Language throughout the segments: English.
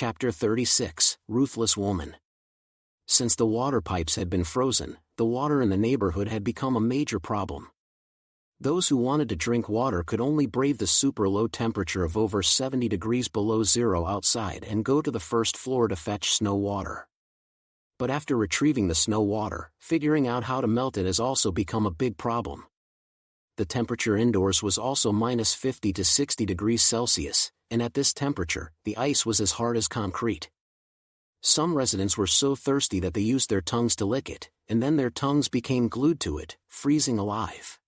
Chapter 36, Ruthless Woman. Since the water pipes had been frozen, the water in the neighborhood had become a major problem. Those who wanted to drink water could only brave the super low temperature of over 70 degrees below zero outside and go to the first floor to fetch snow water. But after retrieving the snow water, figuring out how to melt it has also become a big problem. The temperature indoors was also minus 50 to 60 degrees Celsius, and at this temperature, the ice was as hard as concrete. Some residents were so thirsty that they used their tongues to lick it, and then their tongues became glued to it, freezing alive.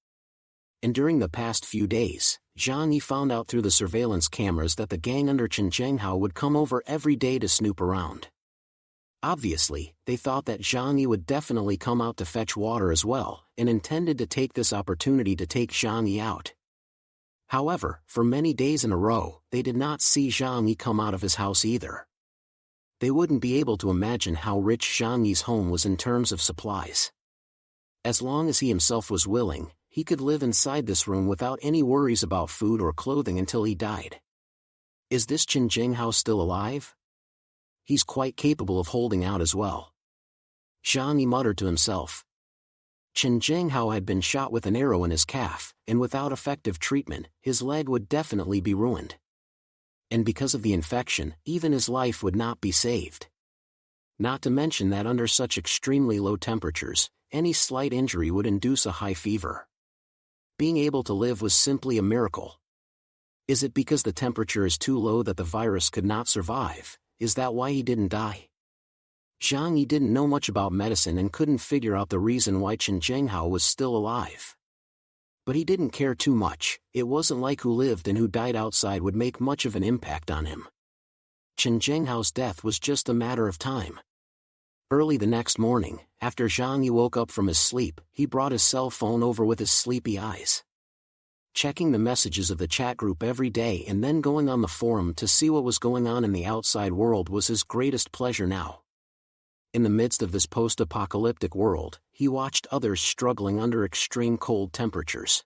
And during the past few days, Zhang Yi found out through the surveillance cameras that the gang under Chen Zhenghao would come over every day to snoop around. Obviously, they thought that Zhang Yi would definitely come out to fetch water as well, and intended to take this opportunity to take Zhang Yi out. However, for many days in a row, they did not see Zhang Yi come out of his house either. They wouldn't be able to imagine how rich Zhang Yi's home was in terms of supplies. As long as he himself was willing, he could live inside this room without any worries about food or clothing until he died. Is this Chen Zhenghao still alive? He's quite capable of holding out as well. Zhang Yi muttered to himself. Chen Zhenghao had been shot with an arrow in his calf, and without effective treatment, his leg would definitely be ruined. And because of the infection, even his life would not be saved. Not to mention that under such extremely low temperatures, any slight injury would induce a high fever. Being able to live was simply a miracle. Is it because the temperature is too low that the virus could not survive? Is that why he didn't die? Zhang Yi didn't know much about medicine and couldn't figure out the reason why Chen Zhenghao was still alive. But he didn't care too much. It wasn't like who lived and who died outside would make much of an impact on him. Chen Zhenghao's death was just a matter of time. Early the next morning, after Zhang Yi woke up from his sleep, he brought his cell phone over with his sleepy eyes. Checking the messages of the chat group every day and then going on the forum to see what was going on in the outside world was his greatest pleasure now. In the midst of this post-apocalyptic world, he watched others struggling under extreme cold temperatures,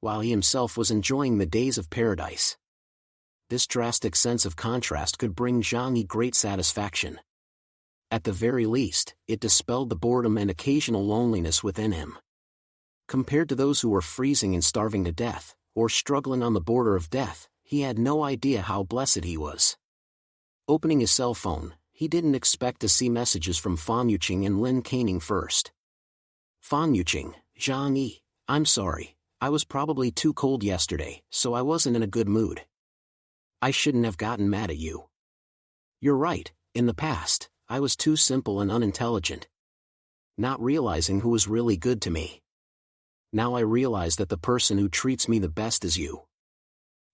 while he himself was enjoying the days of paradise. This drastic sense of contrast could bring Zhang Yi great satisfaction. At the very least, it dispelled the boredom and occasional loneliness within him. Compared to those who were freezing and starving to death, or struggling on the border of death, he had no idea how blessed he was. Opening his cell phone, he didn't expect to see messages from Fan Yuqing and Lin Caning first. Fan Yuqing, Zhang Yi, I'm sorry, I was probably too cold yesterday, so I wasn't in a good mood. I shouldn't have gotten mad at you. You're right, in the past, I was too simple and unintelligent, not realizing who was really good to me. Now I realize that the person who treats me the best is you.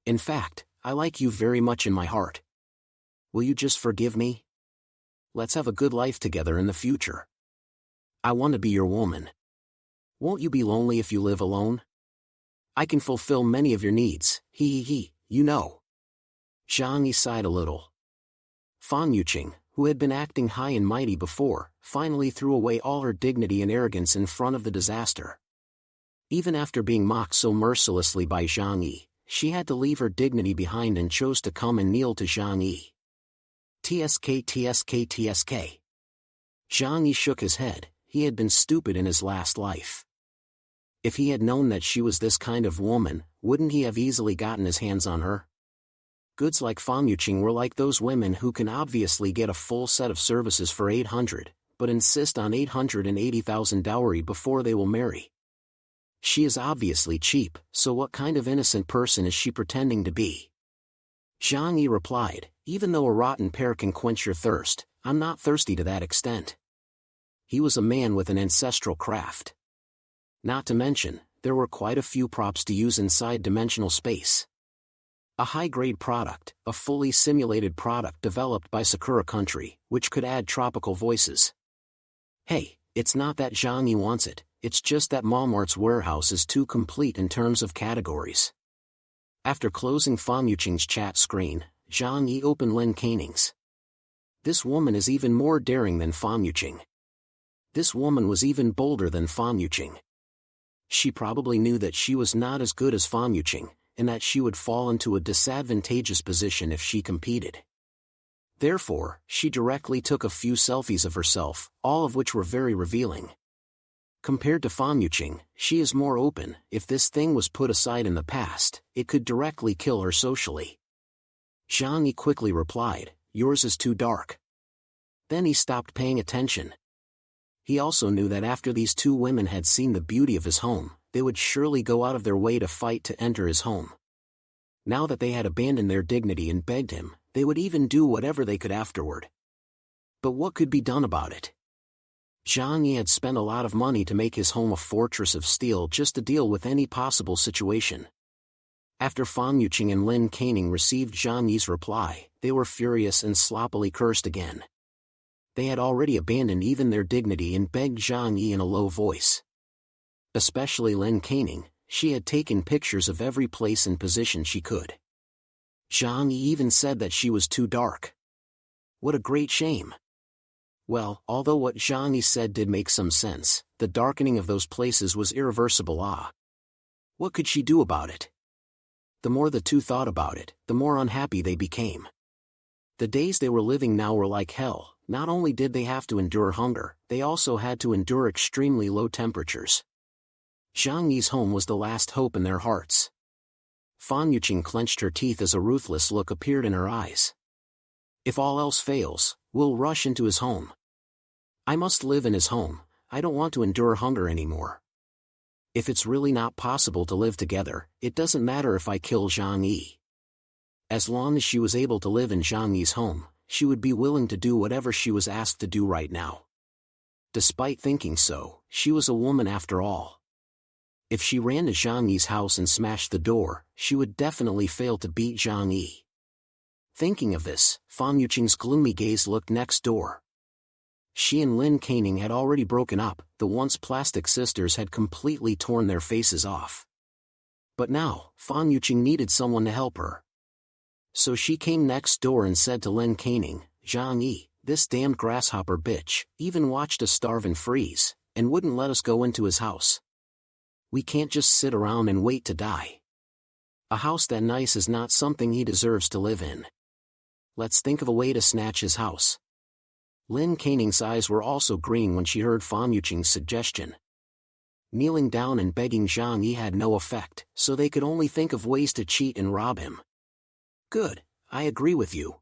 In fact, I like you very much in my heart. Will you just forgive me? Let's have a good life together in the future. I want to be your woman. Won't you be lonely if you live alone? I can fulfill many of your needs, you know. Zhang Yi sighed a little. Fan Yuqing, who had been acting high and mighty before, finally threw away all her dignity and arrogance in front of the disaster. Even after being mocked so mercilessly by Zhang Yi, she had to leave her dignity behind and chose to come and kneel to Zhang Yi. TSK. Zhang Yi shook his head. He had been stupid in his last life. If he had known that she was this kind of woman, wouldn't he have easily gotten his hands on her? Goods like Fan Yuqing were like those women who can obviously get a full set of services for 800, but insist on 880,000 dowry before they will marry. She is obviously cheap, so what kind of innocent person is she pretending to be? Zhang Yi replied, even though a rotten pear can quench your thirst, I'm not thirsty to that extent. He was a man with an ancestral craft. Not to mention, there were quite a few props to use inside dimensional space. A high-grade product, a fully simulated product developed by Sakura Country, which could add tropical voices. Hey, it's not that Zhang Yi wants it, it's just that Walmart's warehouse is too complete in terms of categories. After closing Fan Yuqing's chat screen, Zhang Yi opened Lin Caning's. This woman is even more daring than Fan Yuqing. This woman was even bolder than Fan Yuqing. She probably knew that she was not as good as Fan Yuqing, and that she would fall into a disadvantageous position if she competed. Therefore, she directly took a few selfies of herself, all of which were very revealing. Compared to Fameuching, she is more open. If this thing was put aside in the past, it could directly kill her socially. Zhang Yi quickly replied, "Yours is too dark." Then he stopped paying attention. He also knew that after these two women had seen the beauty of his home, they would surely go out of their way to fight to enter his home. Now that they had abandoned their dignity and begged him, they would even do whatever they could afterward. But what could be done about it? Zhang Yi had spent a lot of money to make his home a fortress of steel just to deal with any possible situation. After Fameuching and Lin Caning received Zhang Yi's reply, they were furious and sloppily cursed again. They had already abandoned even their dignity and begged Zhang Yi in a low voice. Especially Lin Caning, she had taken pictures of every place and position she could. Zhang Yi even said that she was too dark. What a great shame. Well, although what Zhang Yi said did make some sense, the darkening of those places was irreversible. What could she do about it? The more the two thought about it, the more unhappy they became. The days they were living now were like hell. Not only did they have to endure hunger, they also had to endure extremely low temperatures. Zhang Yi's home was the last hope in their hearts. Fameuching clenched her teeth as a ruthless look appeared in her eyes. If all else fails, we'll rush into his home. I must live in his home. I don't want to endure hunger anymore. If it's really not possible to live together, it doesn't matter if I kill Zhang Yi. As long as she was able to live in Zhang Yi's home, she would be willing to do whatever she was asked to do right now. Despite thinking so, she was a woman after all. If she ran to Zhang Yi's house and smashed the door, she would definitely fail to beat Zhang Yi. Thinking of this, Fameuching's gloomy gaze looked next door. She and Lin Caning had already broken up. The once plastic sisters had completely torn their faces off. But now, Fameuching needed someone to help her. So she came next door and said to Lin Caning, "Zhang Yi, this damned grasshopper bitch, even watched us starve and freeze, and wouldn't let us go into his house. We can't just sit around and wait to die. A house that nice is not something he deserves to live in. Let's think of a way to snatch his house." Lin Caning's eyes were also green when she heard Fameuching's suggestion. Kneeling down and begging Zhang Yi had no effect, so they could only think of ways to cheat and rob him. Good, I agree with you.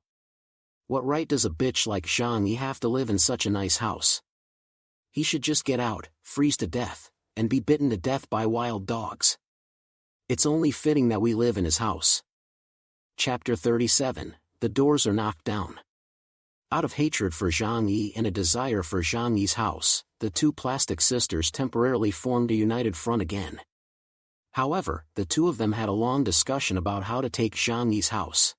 What right does a bitch like Zhang Yi have to live in such a nice house? He should just get out, freeze to death, and be bitten to death by wild dogs. It's only fitting that we live in his house. Chapter 37, The Doors Are Knocked Down. Out of hatred for Zhang Yi and a desire for Zhang Yi's house, the two plastic sisters temporarily formed a united front again. However, the two of them had a long discussion about how to take Zhang Yi's house.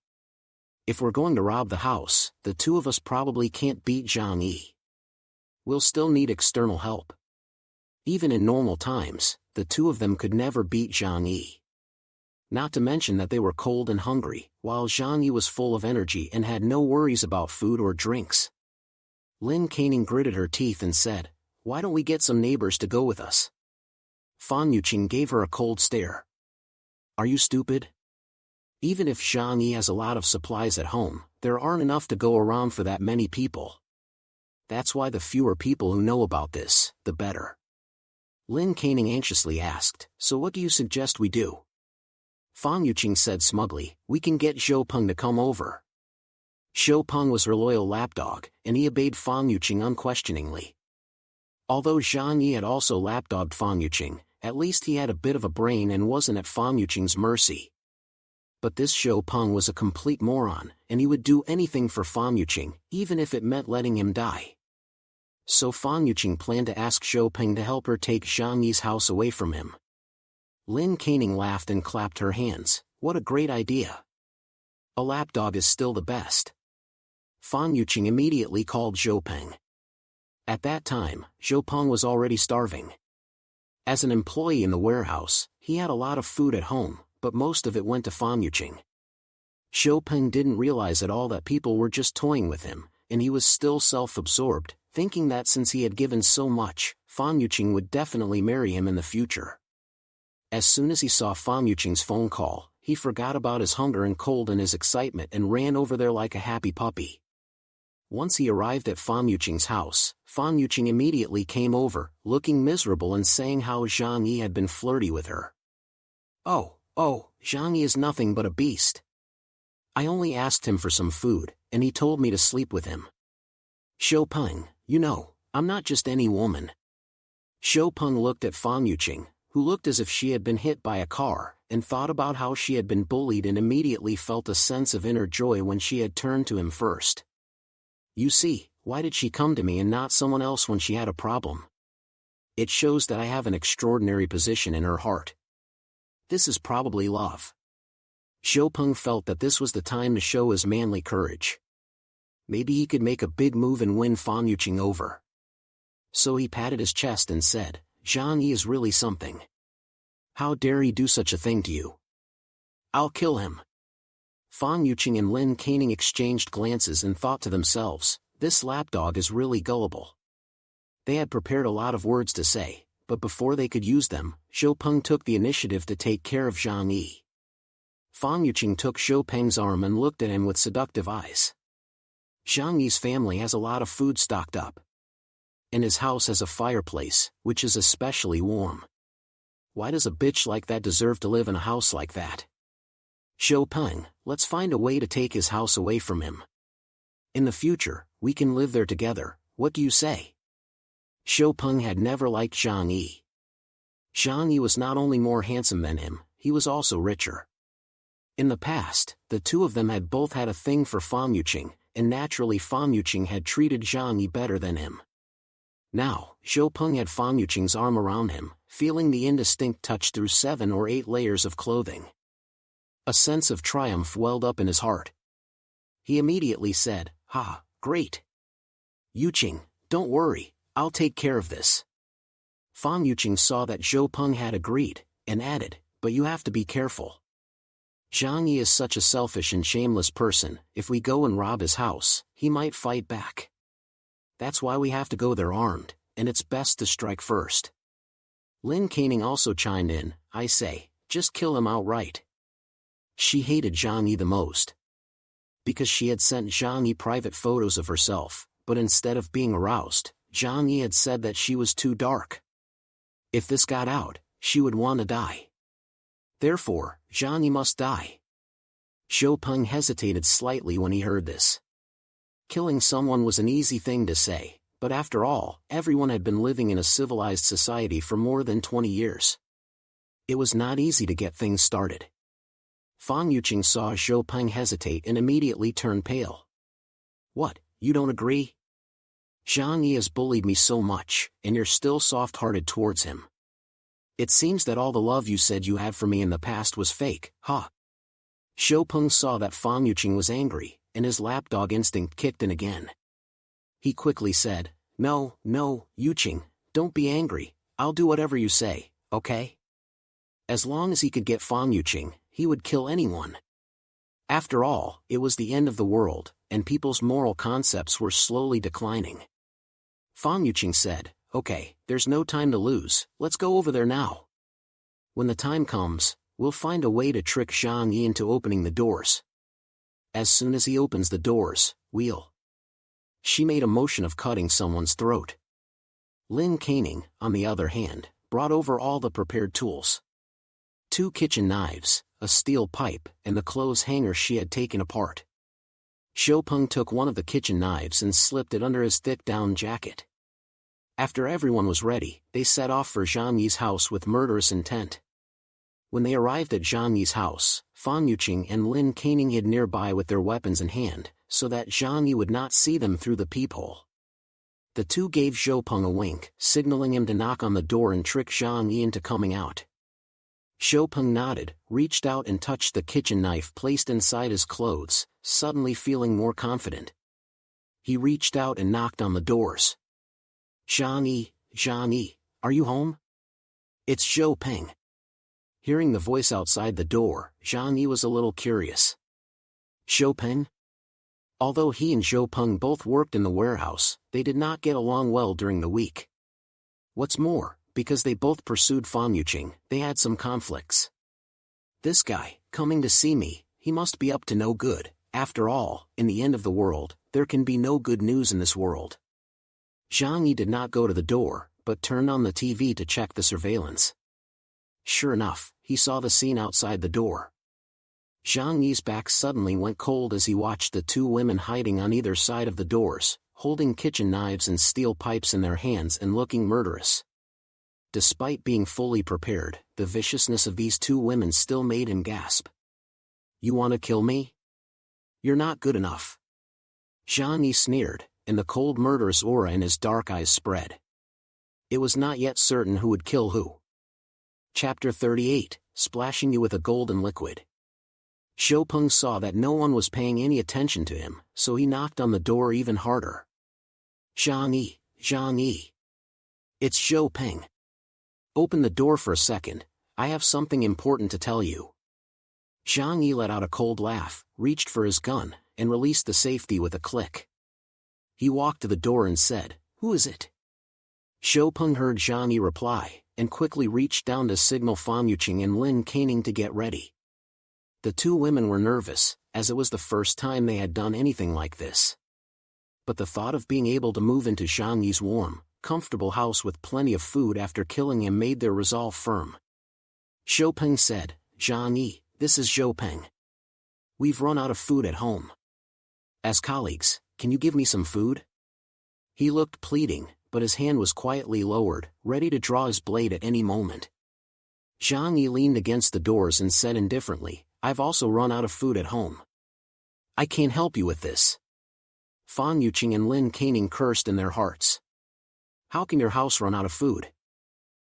If we're going to rob the house, the two of us probably can't beat Zhang Yi. We'll still need external help. Even in normal times, the two of them could never beat Zhang Yi. Not to mention that they were cold and hungry, while Zhang Yi was full of energy and had no worries about food or drinks. Lin Caning gritted her teeth and said, "Why don't we get some neighbors to go with us?" Fameuching gave her a cold stare. "Are you stupid? Even if Zhang Yi has a lot of supplies at home, there aren't enough to go around for that many people. That's why the fewer people who know about this, the better." Lin Caning anxiously asked, "So what do you suggest we do?" Fameuching said smugly, "We can get Zhou Peng to come over." Zhou Peng was her loyal lapdog, and he obeyed Fameuching unquestioningly. Although Zhang Yi had also lapdogged Fameuching, at least he had a bit of a brain and wasn't at Fameuching's mercy. But this Zhou Peng was a complete moron, and he would do anything for Fameuching, even if it meant letting him die. So Fameuching planned to ask Zhou Peng to help her take Zhang Yi's house away from him. Lin Caning laughed and clapped her hands. What a great idea. A lapdog is still the best. Fameuching immediately called Zhou Peng. At that time, Zhou Peng was already starving. As an employee in the warehouse, he had a lot of food at home, but most of it went to Fameuching. Zhou Peng didn't realize at all that people were just toying with him, and he was still self-absorbed, thinking that since he had given so much, Fameuching would definitely marry him in the future. As soon as he saw Fameuching's phone call, he forgot about his hunger and cold in his excitement and ran over there like a happy puppy. Once he arrived at Fan Yuqing's house, Fan Yuqing immediately came over, looking miserable and saying how Zhang Yi had been flirty with her. Oh, Zhang Yi is nothing but a beast. I only asked him for some food, and he told me to sleep with him. Shou Peng, you know, I'm not just any woman. Shou Peng looked at Fan Yuqing, who looked as if she had been hit by a car, and thought about how she had been bullied and immediately felt a sense of inner joy when she had turned to him first. You see, why did she come to me and not someone else when she had a problem? It shows that I have an extraordinary position in her heart. This is probably love. Shou Peng felt that this was the time to show his manly courage. Maybe he could make a big move and win Fan Yuqing over. So he patted his chest and said, Zhang Yi is really something. How dare he do such a thing to you? I'll kill him. Fan Yuqing and Lin Caning exchanged glances and thought to themselves, this lapdog is really gullible. They had prepared a lot of words to say, but before they could use them, Shou Peng took the initiative to take care of Zhang Yi. Fan Yuqing took Shou Peng's arm and looked at him with seductive eyes. Zhang Yi's family has a lot of food stocked up. And his house has a fireplace, which is especially warm. Why does a bitch like that deserve to live in a house like that? Shou Peng, let's find a way to take his house away from him. In the future, we can live there together, what do you say? Shou Peng had never liked Zhang Yi. Zhang Yi was not only more handsome than him, he was also richer. In the past, the two of them had both had a thing for Fan Yuqing, and naturally Fan Yuqing had treated Zhang Yi better than him. Now, Shou Peng had Fan Yuqing's arm around him, feeling the indistinct touch through 7 or 8 layers of clothing. A sense of triumph welled up in his heart. He immediately said, "Ha, great. Yuqing, don't worry, I'll take care of this." Fan Yuqing saw that Shou Peng had agreed, and added, "But you have to be careful. Zhang Yi is such a selfish and shameless person, if we go and rob his house, he might fight back. That's why we have to go there armed, and it's best to strike first." Lin Caning also chimed in, "I say, just kill him outright." She hated Zhang Yi the most. Because she had sent Zhang Yi private photos of herself, but instead of being aroused, Zhang Yi had said that she was too dark. If this got out, she would want to die. Therefore, Zhang Yi must die. Shou Peng hesitated slightly when he heard this. Killing someone was an easy thing to say, but after all, everyone had been living in a civilized society for more than 20 years. It was not easy to get things started. Fan Yuqing saw Shou Peng hesitate and immediately turned pale. "What, you don't agree? Zhang Yi has bullied me so much, and you're still soft-hearted towards him. It seems that all the love you said you had for me in the past was fake, huh?" Shou Peng saw that Fan Yuqing was angry, and his lapdog instinct kicked in again. He quickly said, No, Yuqing, don't be angry, I'll do whatever you say, okay? As long as he could get Fan Yuqing, he would kill anyone. After all, it was the end of the world, and people's moral concepts were slowly declining. Fan Yuqing said, "Okay, there's no time to lose, let's go over there now. When the time comes, we'll find a way to trick Zhang Yi into opening the doors. As soon as he opens the doors, we'll..." She made a motion of cutting someone's throat. Lin Caning, on the other hand, brought over all the prepared tools. 2 kitchen knives, a steel pipe, and the clothes hanger she had taken apart. Shou Peng took one of the kitchen knives and slipped it under his thick down jacket. After everyone was ready, they set off for Zhang Yi's house with murderous intent. When they arrived at Zhang Yi's house, Fan Yuqing and Lin Caning hid nearby with their weapons in hand, so that Zhang Yi would not see them through the peephole. The two gave Shou Peng a wink, signaling him to knock on the door and trick Zhang Yi into coming out. Shou Peng nodded, reached out and touched the kitchen knife placed inside his clothes, suddenly feeling more confident. He reached out and knocked on the doors. Zhang Yi, are you home? It's Shou Peng." Hearing the voice outside the door, Zhang Yi was a little curious. Shou Peng? Although he and Shou Peng both worked in the warehouse, they did not get along well during the week. What's more, because they both pursued Fan Yuqing, they had some conflicts. This guy, coming to see me, he must be up to no good. After all, in the end of the world, there can be no good news in this world. Zhang Yi did not go to the door, but turned on the TV to check the surveillance. Sure enough, he saw the scene outside the door. Zhang Yi's back suddenly went cold as he watched the two women hiding on either side of the doors, holding kitchen knives and steel pipes in their hands and looking murderous. Despite being fully prepared, the viciousness of these two women still made him gasp. "You want to kill me? You're not good enough." Zhang Yi sneered, and the cold murderous aura in his dark eyes spread. It was not yet certain who would kill who. Chapter 38, Splashing You with a Golden Liquid. Zhou Peng saw that no one was paying any attention to him, so he knocked on the door even harder. Zhang Yi, Zhang Yi. It's Zhou Peng. Open the door for a second, I have something important to tell you. Zhang Yi let out a cold laugh, reached for his gun, and released the safety with a click. He walked to the door and said, "Who is it?" Zhou Peng heard Zhang Yi reply, and quickly reached down to signal Fan Yuqing and Lin Caning to get ready. The two women were nervous, as it was the first time they had done anything like this. But the thought of being able to move into Zhang Yi's warm, comfortable house with plenty of food after killing him made their resolve firm. Zhou Peng said, "Zhang Yi, this is Zhou Peng. We've run out of food at home. As colleagues, can you give me some food?" He looked pleading, but his hand was quietly lowered, ready to draw his blade at any moment. Zhang Yi leaned against the doors and said indifferently, "I've also run out of food at home. I can't help you with this." Fan Yuqing and Lin Caning cursed in their hearts. How can your house run out of food?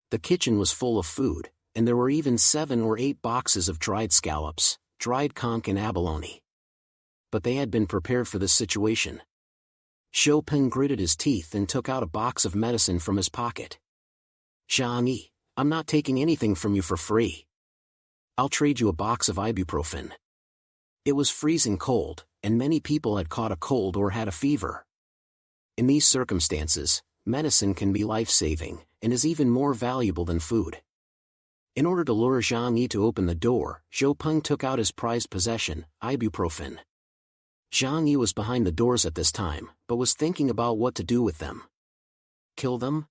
The kitchen was full of food, and there were even 7 or 8 boxes of dried scallops, dried conch and abalone. But they had been prepared for this situation. Zhou Peng gritted his teeth and took out a box of medicine from his pocket. "Zhang Yi, I'm not taking anything from you for free. I'll trade you a box of ibuprofen." It was freezing cold, and many people had caught a cold or had a fever. In these circumstances, medicine can be life-saving, and is even more valuable than food. In order to lure Zhang Yi to open the door, Zhou Peng took out his prized possession, ibuprofen. Zhang Yi was behind the doors at this time, but was thinking about what to do with them. Kill them?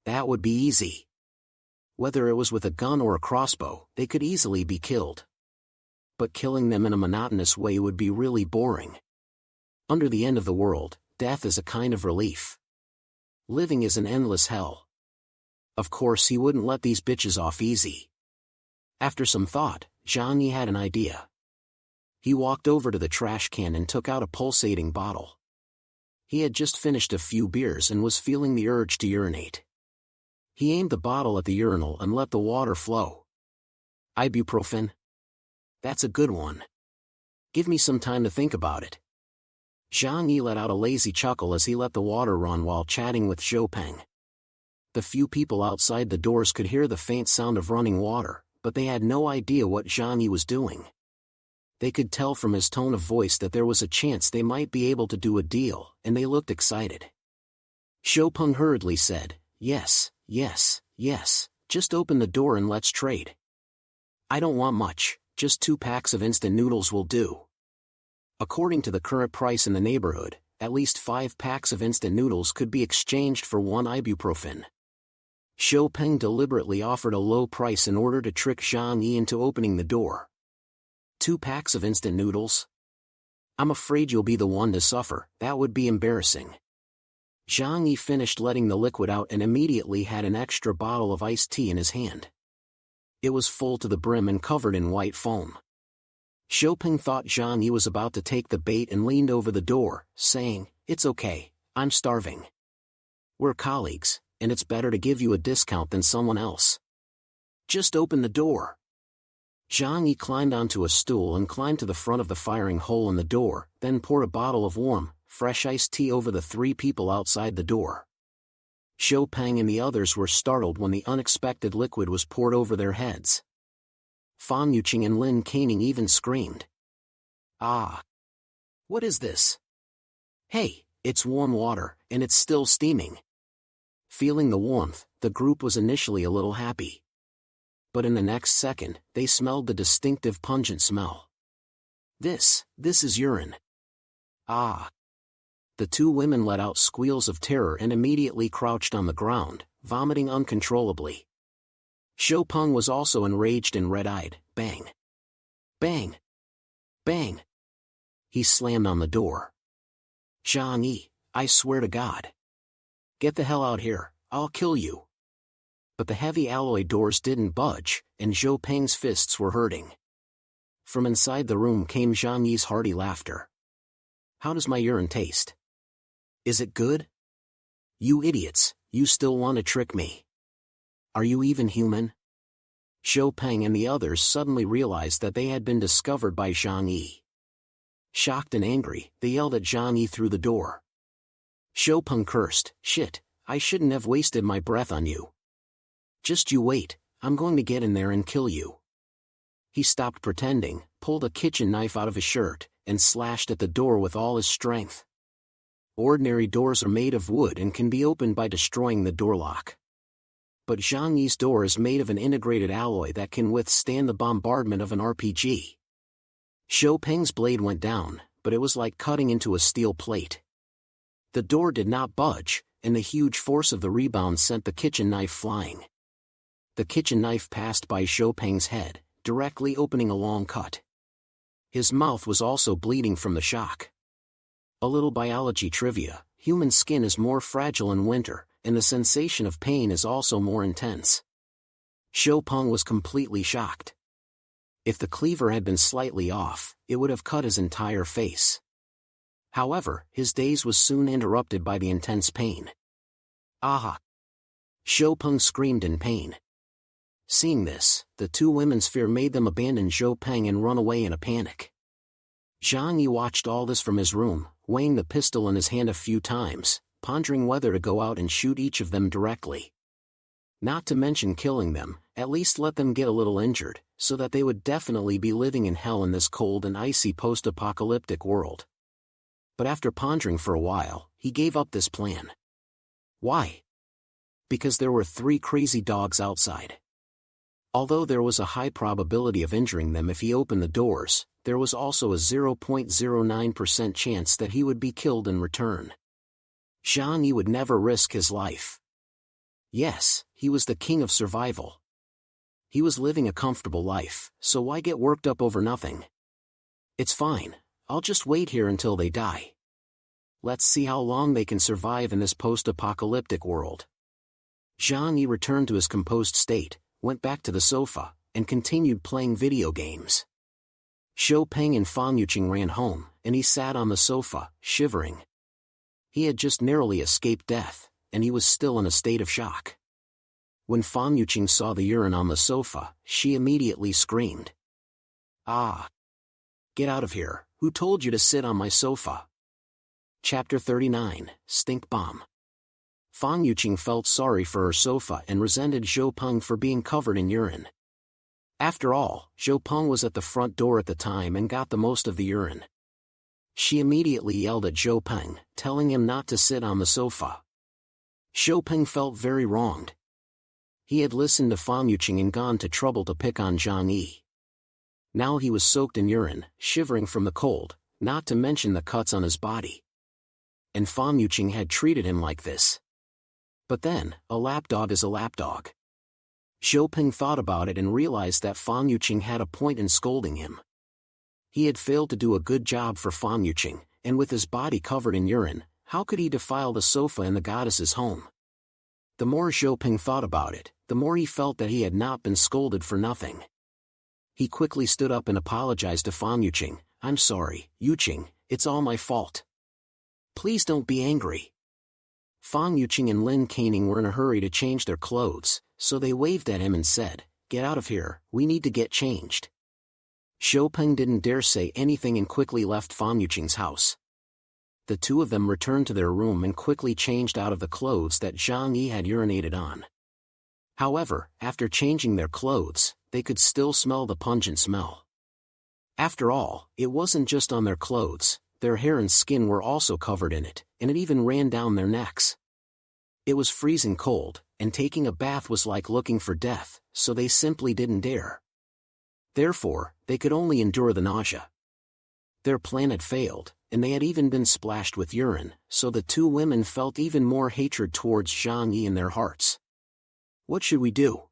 That would be easy. Whether it was with a gun or a crossbow, they could easily be killed. But killing them in a monotonous way would be really boring. Under the end of the world, death is a kind of relief. Living is an endless hell. Of course he wouldn't let these bitches off easy. After some thought, Zhang Yi had an idea. He walked over to the trash can and took out a pulsating bottle. He had just finished a few beers and was feeling the urge to urinate. He aimed the bottle at the urinal and let the water flow. Ibuprofen? That's a good one. Give me some time to think about it. Zhang Yi let out a lazy chuckle as he let the water run while chatting with Zhou Peng. The few people outside the doors could hear the faint sound of running water, but they had no idea what Zhang Yi was doing. They could tell from his tone of voice that there was a chance they might be able to do a deal, and they looked excited. Zhou Peng hurriedly said, Yes, just open the door and let's trade. I don't want much, just 2 packs of instant noodles will do. According to the current price in the neighborhood, at least 5 packs of instant noodles could be exchanged for 1 ibuprofen. Zhou Peng deliberately offered a low price in order to trick Zhang Yi into opening the door. 2 packs of instant noodles? I'm afraid you'll be the one to suffer, that would be embarrassing. Zhang Yi finished letting the liquid out and immediately had an extra bottle of iced tea in his hand. It was full to the brim and covered in white foam. Zhou Peng thought Zhang Yi was about to take the bait and leaned over the door, saying, It's okay, I'm starving. We're colleagues, and it's better to give you a discount than someone else. Just open the door. Zhang Yi climbed onto a stool and climbed to the front of the firing hole in the door, then poured a bottle of warm, fresh iced tea over the 3 people outside the door. Zhou Peng and the others were startled when the unexpected liquid was poured over their heads. Fan Yuqing and Lin Caning even screamed. Ah! What is this? Hey, it's warm water, and it's still steaming. Feeling the warmth, the group was initially a little happy. But in the next second, they smelled the distinctive pungent smell. This is urine. Ah! The two women let out squeals of terror and immediately crouched on the ground, vomiting uncontrollably. Xiao Peng was also enraged and red-eyed. Bang! Bang! Bang! He slammed on the door. Zhang Yi, I swear to God. Get the hell out here, I'll kill you. But the heavy alloy doors didn't budge, and Xiao Peng's fists were hurting. From inside the room came Zhang Yi's hearty laughter. How does my urine taste? Is it good? You idiots, you still want to trick me. Are you even human? Xiao Peng and the others suddenly realized that they had been discovered by Zhang Yi. Shocked and angry, they yelled at Zhang Yi through the door. Xiao Peng cursed, shit, I shouldn't have wasted my breath on you. Just you wait, I'm going to get in there and kill you. He stopped pretending, pulled a kitchen knife out of his shirt, and slashed at the door with all his strength. Ordinary doors are made of wood and can be opened by destroying the door lock. But Zhang Yi's door is made of an integrated alloy that can withstand the bombardment of an RPG. Xiao Peng's blade went down, but it was like cutting into a steel plate. The door did not budge, and the huge force of the rebound sent the kitchen knife flying. The kitchen knife passed by Xiao Peng's head, directly opening a long cut. His mouth was also bleeding from the shock. A little biology trivia: human skin is more fragile in winter, and the sensation of pain is also more intense. Xiao Peng was completely shocked. If the cleaver had been slightly off, it would have cut his entire face. However, his daze was soon interrupted by the intense pain. Aha! Xiao Peng screamed in pain. Seeing this, the two women's fear made them abandon Xiao Peng and run away in a panic. Zhang Yi watched all this from his room, weighing the pistol in his hand a few times, pondering whether to go out and shoot each of them directly. Not to mention killing them, at least let them get a little injured, so that they would definitely be living in hell in this cold and icy post-apocalyptic world. But after pondering for a while, he gave up this plan. Why? Because there were 3 crazy dogs outside. Although there was a high probability of injuring them if he opened the doors, there was also a 0.09% chance that he would be killed in return. Zhang Yi would never risk his life. Yes, he was the king of survival. He was living a comfortable life, so why get worked up over nothing? It's fine, I'll just wait here until they die. Let's see how long they can survive in this post-apocalyptic world. Zhang Yi returned to his composed state, went back to the sofa, and continued playing video games. Xiao Peng and Fan Yuqing ran home, and he sat on the sofa, shivering. He had just narrowly escaped death, and he was still in a state of shock. When Fan Yuqing saw the urine on the sofa, she immediately screamed. Ah! Get out of here, who told you to sit on my sofa? Chapter 39, Stink Bomb. Fan Yuqing felt sorry for her sofa and resented Xiao Peng for being covered in urine. After all, Xiao Peng was at the front door at the time and got the most of the urine. She immediately yelled at Xiao Peng, telling him not to sit on the sofa. Xiao Peng felt very wronged. He had listened to Fan Yuqing and gone to trouble to pick on Zhang Yi. Now he was soaked in urine, shivering from the cold, not to mention the cuts on his body. And Fan Yuqing had treated him like this. But then, a lapdog is a lapdog. Xiao Peng thought about it and realized that Fan Yuqing had a point in scolding him. He had failed to do a good job for Fan Yuqing, and with his body covered in urine, how could he defile the sofa in the goddess's home? The more Xiao Peng thought about it, the more he felt that he had not been scolded for nothing. He quickly stood up and apologized to Fan Yuqing. I'm sorry, Yuqing, it's all my fault. Please don't be angry. Fan Yuqing and Lin Caning were in a hurry to change their clothes, so they waved at him and said, Get out of here, we need to get changed. Xiao Peng didn't dare say anything and quickly left Fan Yuqing's house. The two of them returned to their room and quickly changed out of the clothes that Zhang Yi had urinated on. However, after changing their clothes, they could still smell the pungent smell. After all, it wasn't just on their clothes, their hair and skin were also covered in it, and it even ran down their necks. It was freezing cold, and taking a bath was like looking for death, so they simply didn't dare. Therefore, they could only endure the nausea. Their plan had failed, and they had even been splashed with urine, so the two women felt even more hatred towards Zhang Yi in their hearts. What should we do?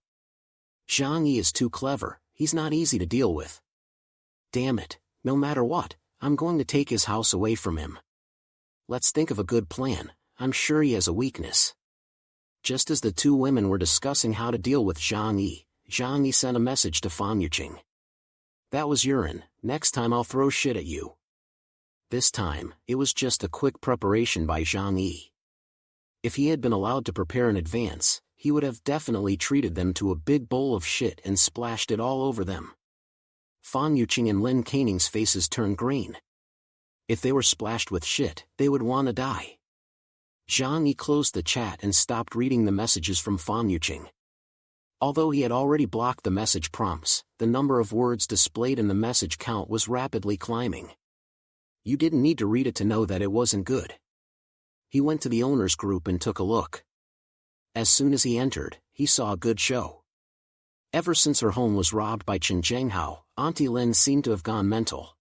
Zhang Yi is too clever, he's not easy to deal with. Damn it, no matter what, I'm going to take his house away from him. Let's think of a good plan, I'm sure he has a weakness. Just as the two women were discussing how to deal with Zhang Yi sent a message to Fan Yuqing. That was urine, next time I'll throw shit at you. This time, it was just a quick preparation by Zhang Yi. If he had been allowed to prepare in advance, he would have definitely treated them to a big bowl of shit and splashed it all over them. Fan Yuqing and Lin Caning's faces turned green. If they were splashed with shit, they would want to die. Zhang Yi closed the chat and stopped reading the messages from Fan Yuqing. Although he had already blocked the message prompts, the number of words displayed in the message count was rapidly climbing. You didn't need to read it to know that it wasn't good. He went to the owner's group and took a look. As soon as he entered, he saw a good show. Ever since her home was robbed by Chen Zhenghao, Auntie Lin seemed to have gone mental.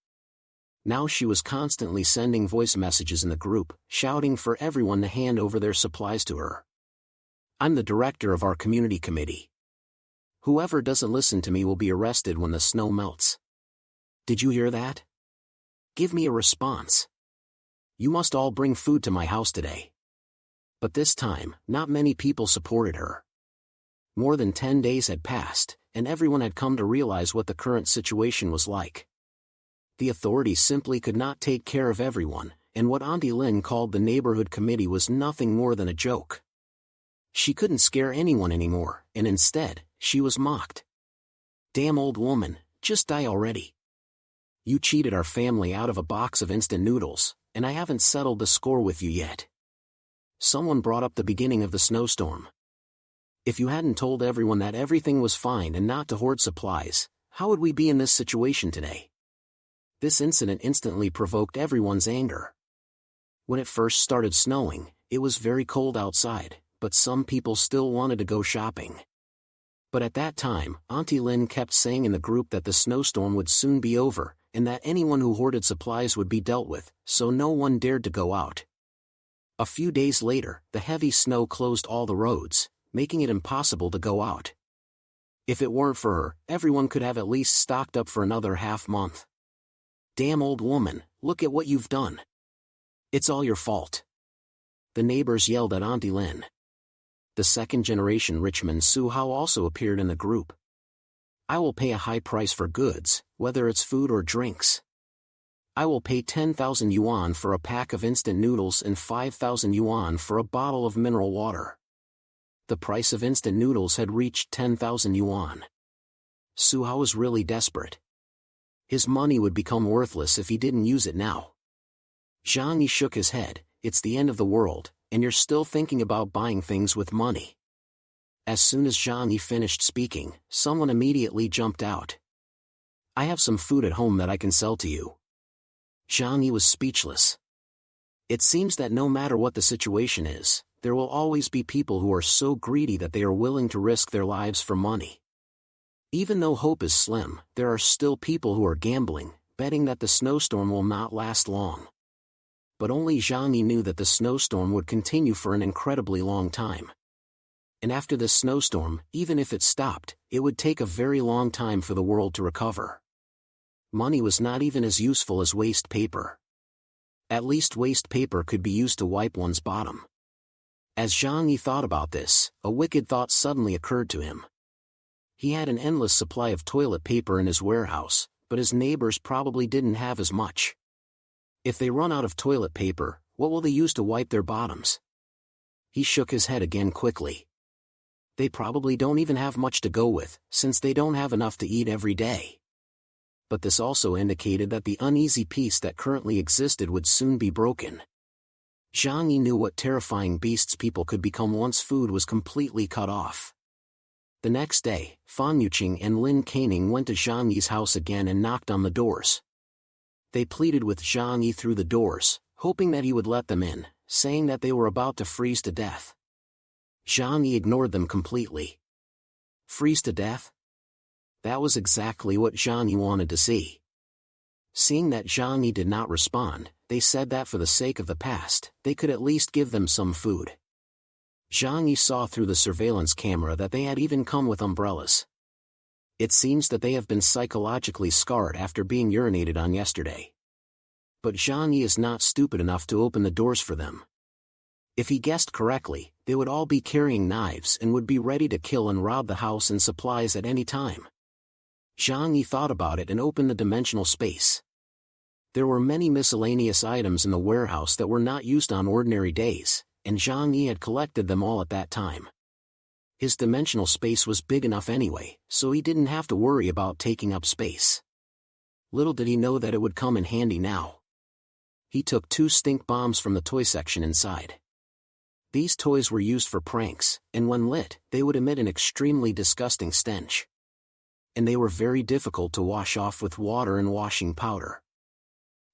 Now she was constantly sending voice messages in the group, shouting for everyone to hand over their supplies to her. I'm the director of our community committee. Whoever doesn't listen to me will be arrested when the snow melts. Did you hear that? Give me a response. You must all bring food to my house today. But this time, not many people supported her. More than 10 days had passed, and everyone had come to realize what the current situation was like. The authorities simply could not take care of everyone, and what Auntie Lin called the neighborhood committee was nothing more than a joke. She couldn't scare anyone anymore, and instead, she was mocked. Damn old woman, just die already. You cheated our family out of a box of instant noodles, and I haven't settled the score with you yet. Someone brought up the beginning of the snowstorm. If you hadn't told everyone that everything was fine and not to hoard supplies, how would we be in this situation today? This incident instantly provoked everyone's anger. When it first started snowing, it was very cold outside, but some people still wanted to go shopping. But at that time, Auntie Lin kept saying in the group that the snowstorm would soon be over, and that anyone who hoarded supplies would be dealt with, so no one dared to go out. A few days later, the heavy snow closed all the roads, making it impossible to go out. If it weren't for her, everyone could have at least stocked up for another half-month. Damn old woman, look at what you've done. It's all your fault. The neighbors yelled at Auntie Lin. The second-generation Richman Su Hao also appeared in the group. I will pay a high price for goods, whether it's food or drinks. I will pay 10,000 yuan for a pack of instant noodles and 5,000 yuan for a bottle of mineral water. The price of instant noodles had reached 10,000 yuan. Su Hao was really desperate. His money would become worthless if he didn't use it now. Zhang Yi shook his head. It's the end of the world, and you're still thinking about buying things with money. As soon as Zhang Yi finished speaking, someone immediately jumped out. I have some food at home that I can sell to you. Zhang Yi was speechless. It seems that no matter what the situation is, there will always be people who are so greedy that they are willing to risk their lives for money. Even though hope is slim, there are still people who are gambling, betting that the snowstorm will not last long. But only Zhang Yi knew that the snowstorm would continue for an incredibly long time. And after this snowstorm, even if it stopped, it would take a very long time for the world to recover. Money was not even as useful as waste paper. At least waste paper could be used to wipe one's bottom. As Zhang Yi thought about this, a wicked thought suddenly occurred to him. He had an endless supply of toilet paper in his warehouse, but his neighbors probably didn't have as much. If they run out of toilet paper, what will they use to wipe their bottoms? He shook his head again quickly. They probably don't even have much to go with, since they don't have enough to eat every day. But this also indicated that the uneasy peace that currently existed would soon be broken. Zhang Yi knew what terrifying beasts people could become once food was completely cut off. The next day, Fan Yuqing and Lin Canning went to Zhang Yi's house again and knocked on the doors. They pleaded with Zhang Yi through the doors, hoping that he would let them in, saying that they were about to freeze to death. Zhang Yi ignored them completely. Freeze to death? That was exactly what Zhang Yi wanted to see. Seeing that Zhang Yi did not respond, they said that for the sake of the past, they could at least give them some food. Zhang Yi saw through the surveillance camera that they had even come with umbrellas. It seems that they have been psychologically scarred after being urinated on yesterday. But Zhang Yi is not stupid enough to open the doors for them. If he guessed correctly, they would all be carrying knives and would be ready to kill and rob the house and supplies at any time. Zhang Yi thought about it and opened the dimensional space. There were many miscellaneous items in the warehouse that were not used on ordinary days, and Zhang Yi had collected them all at that time. His dimensional space was big enough anyway, so he didn't have to worry about taking up space. Little did he know that it would come in handy now. He took 2 stink bombs from the toy section inside. These toys were used for pranks, and when lit, they would emit an extremely disgusting stench. And they were very difficult to wash off with water and washing powder.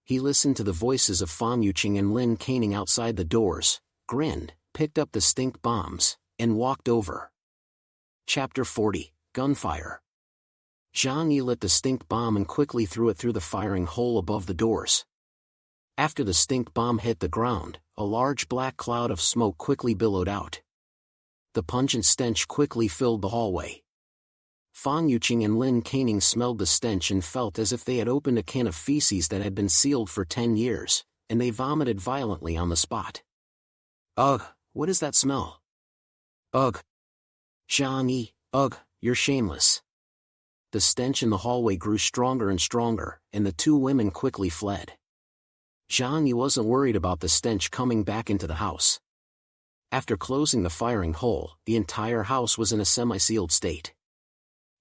He listened to the voices of Fang Yuqing and Lin Caning outside the doors, grinned, picked up the stink bombs, and walked over. Chapter 40, Gunfire. Zhang Yi lit the stink bomb and quickly threw it through the firing hole above the doors. After the stink bomb hit the ground, a large black cloud of smoke quickly billowed out. The pungent stench quickly filled the hallway. Fang Yuqing and Lin Caning smelled the stench and felt as if they had opened a can of feces that had been sealed for 10 years, and they vomited violently on the spot. Ugh, what is that smell? Ugh. Zhang Yi, ugh, you're shameless. The stench in the hallway grew stronger and stronger, and the 2 women quickly fled. Zhang Yi wasn't worried about the stench coming back into the house. After closing the firing hole, the entire house was in a semi-sealed state.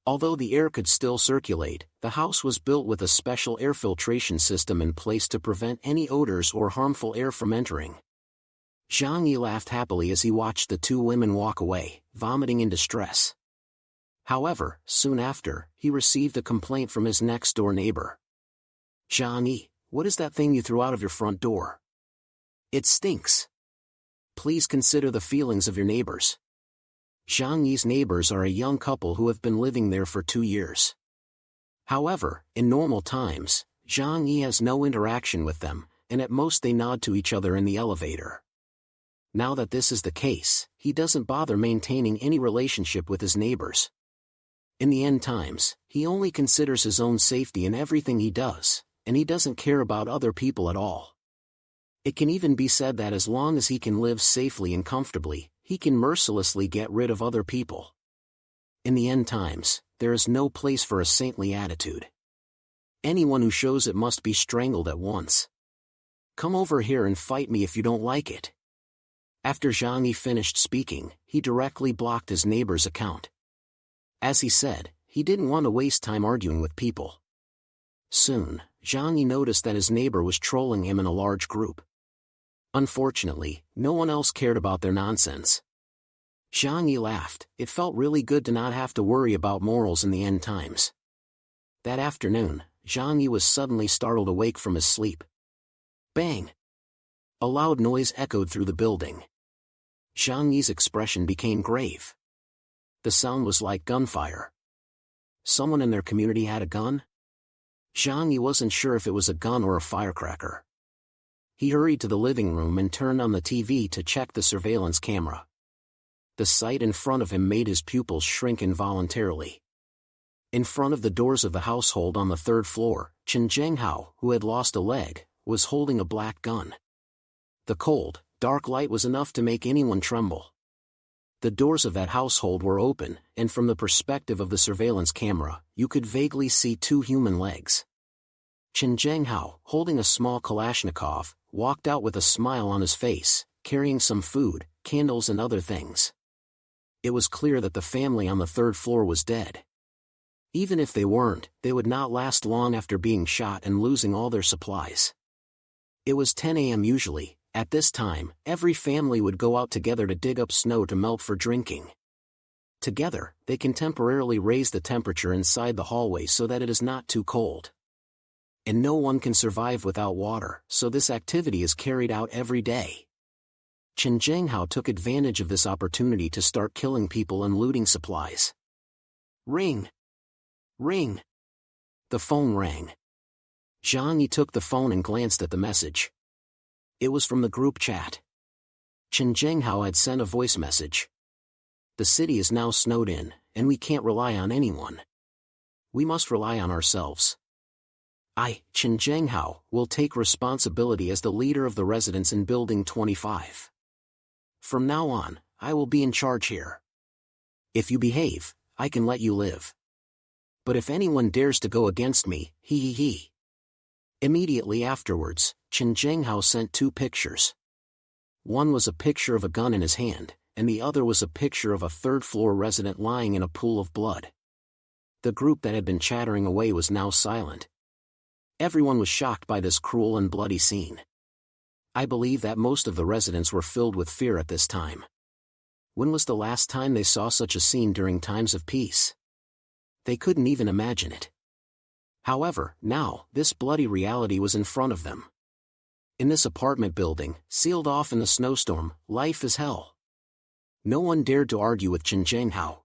Although the air could still circulate, the house was built with a special air filtration system in place to prevent any odors or harmful air from entering. Zhang Yi laughed happily as he watched the 2 women walk away, vomiting in distress. However, soon after, he received a complaint from his next-door neighbor. Zhang Yi, what is that thing you threw out of your front door? It stinks. Please consider the feelings of your neighbors. Zhang Yi's neighbors are a young couple who have been living there for 2 years. However, in normal times, Zhang Yi has no interaction with them, and at most they nod to each other in the elevator. Now that this is the case, he doesn't bother maintaining any relationship with his neighbors. In the end times, he only considers his own safety in everything he does, and he doesn't care about other people at all. It can even be said that as long as he can live safely and comfortably, he can mercilessly get rid of other people. In the end times, there is no place for a saintly attitude. Anyone who shows it must be strangled at once. Come over here and fight me if you don't like it. After Zhang Yi finished speaking, he directly blocked his neighbor's account. As he said, he didn't want to waste time arguing with people. Soon, Zhang Yi noticed that his neighbor was trolling him in a large group. Unfortunately, no one else cared about their nonsense. Zhang Yi laughed. It felt really good to not have to worry about morals in the end times. That afternoon, Zhang Yi was suddenly startled awake from his sleep. Bang! A loud noise echoed through the building. Zhang Yi's expression became grave. The sound was like gunfire. Someone in their community had a gun? Zhang Yi wasn't sure if it was a gun or a firecracker. He hurried to the living room and turned on the TV to check the surveillance camera. The sight in front of him made his pupils shrink involuntarily. In front of the doors of the household on the 3rd floor, Chen Zhenghao, who had lost a leg, was holding a black gun. The cold, dark light was enough to make anyone tremble. The doors of that household were open, and from the perspective of the surveillance camera, you could vaguely see 2 human legs. Chen Zhenghao, holding a small Kalashnikov, walked out with a smile on his face, carrying some food, candles and other things. It was clear that the family on the 3rd floor was dead. Even if they weren't, they would not last long after being shot and losing all their supplies. It was 10 a.m. usually. At this time, every family would go out together to dig up snow to melt for drinking. Together, they can temporarily raise the temperature inside the hallway so that it is not too cold. And no one can survive without water, so this activity is carried out every day. Chen Zhenghao took advantage of this opportunity to start killing people and looting supplies. Ring! Ring! The phone rang. Zhang Yi took the phone and glanced at the message. It was from the group chat. Chen Zhenghao had sent a voice message. The city is now snowed in, and we can't rely on anyone. We must rely on ourselves. I, Chen Zhenghao, will take responsibility as the leader of the residents in Building 25. From now on, I will be in charge here. If you behave, I can let you live. But if anyone dares to go against me, he. Immediately afterwards, Chen Zhenghao sent 2 pictures. One was a picture of a gun in his hand, and the other was a picture of a third-floor resident lying in a pool of blood. The group that had been chattering away was now silent. Everyone was shocked by this cruel and bloody scene. I believe that most of the residents were filled with fear at this time. When was the last time they saw such a scene during times of peace? They couldn't even imagine it. However, now, this bloody reality was in front of them. In this apartment building, sealed off in the snowstorm, life is hell. No one dared to argue with Chen Zhenghao.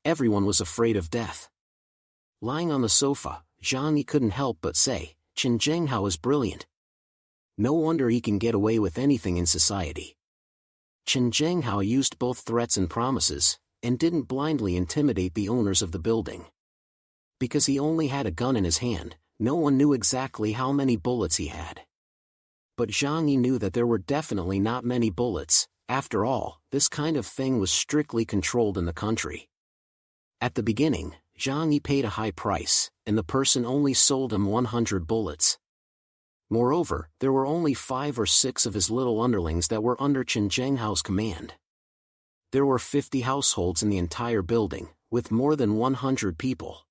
Everyone was afraid of death. Lying on the sofa, Zhang Yi couldn't help but say, Chen Zhenghao is brilliant. No wonder he can get away with anything in society. Chen Zhenghao used both threats and promises, and didn't blindly intimidate the owners of the building. Because he only had a gun in his hand, no one knew exactly how many bullets he had. But Zhang Yi knew that there were definitely not many bullets. After all, this kind of thing was strictly controlled in the country. At the beginning, Zhang Yi paid a high price, and the person only sold him 100 bullets. Moreover, there were only 5 or 6 of his little underlings that were under Chen Zhenghao's command. There were 50 households in the entire building, with more than 100 people.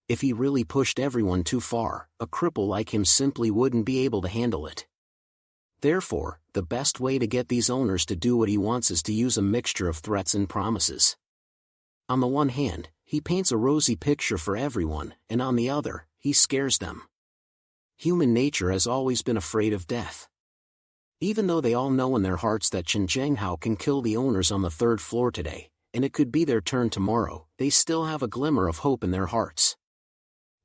If he really pushed everyone too far, a cripple like him simply wouldn't be able to handle it. Therefore, the best way to get these owners to do what he wants is to use a mixture of threats and promises. On the one hand, he paints a rosy picture for everyone, and on the other, he scares them. Human nature has always been afraid of death. Even though they all know in their hearts that Chen Zhenghao can kill the owners on the 3rd floor today, and it could be their turn tomorrow, they still have a glimmer of hope in their hearts.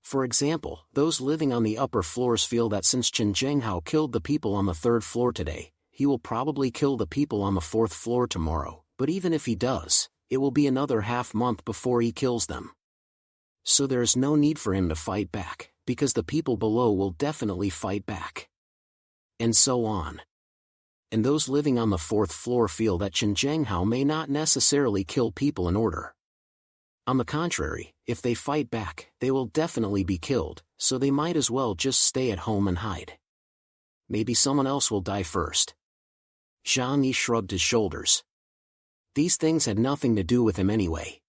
For example, those living on the upper floors feel that since Chen Zhenghao killed the people on the 3rd floor today, he will probably kill the people on the 4th floor tomorrow, but even if he does, it will be another half-month before he kills them. So there is no need for him to fight back, because the people below will definitely fight back. And so on. And those living on the 4th floor feel that Chen Zhenghao may not necessarily kill people in order. On the contrary, if they fight back, they will definitely be killed, so they might as well just stay at home and hide. Maybe someone else will die first. Zhang Yi shrugged his shoulders. These things had nothing to do with him anyway.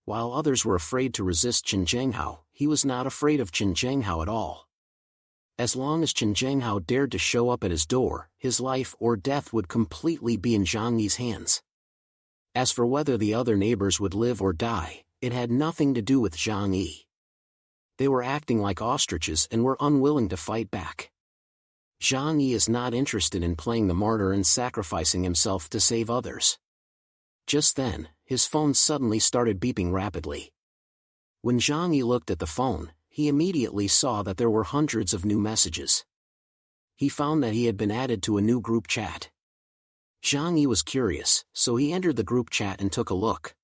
While others were afraid to resist Chen Zhenghao, he was not afraid of Chen Zhenghao at all. As long as Chen Zhenghao dared to show up at his door, his life or death would completely be in Zhang Yi's hands. As for whether the other neighbors would live or die, it had nothing to do with Zhang Yi. They were acting like ostriches and were unwilling to fight back. Zhang Yi is not interested in playing the martyr and sacrificing himself to save others. Just then, his phone suddenly started beeping rapidly. When Zhang Yi looked at the phone, he immediately saw that there were hundreds of new messages. He found that he had been added to a new group chat. Zhang Yi was curious, so he entered the group chat and took a look.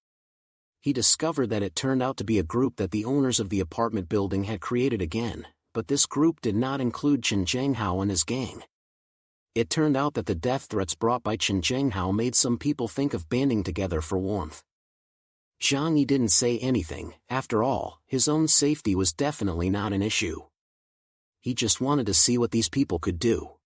He discovered that it turned out to be a group that the owners of the apartment building had created again, but this group did not include Chen Zhenghao and his gang. It turned out that the death threats brought by Chen Zhenghao made some people think of banding together for warmth. Zhang Yi didn't say anything. After all, his own safety was definitely not an issue. He just wanted to see what these people could do.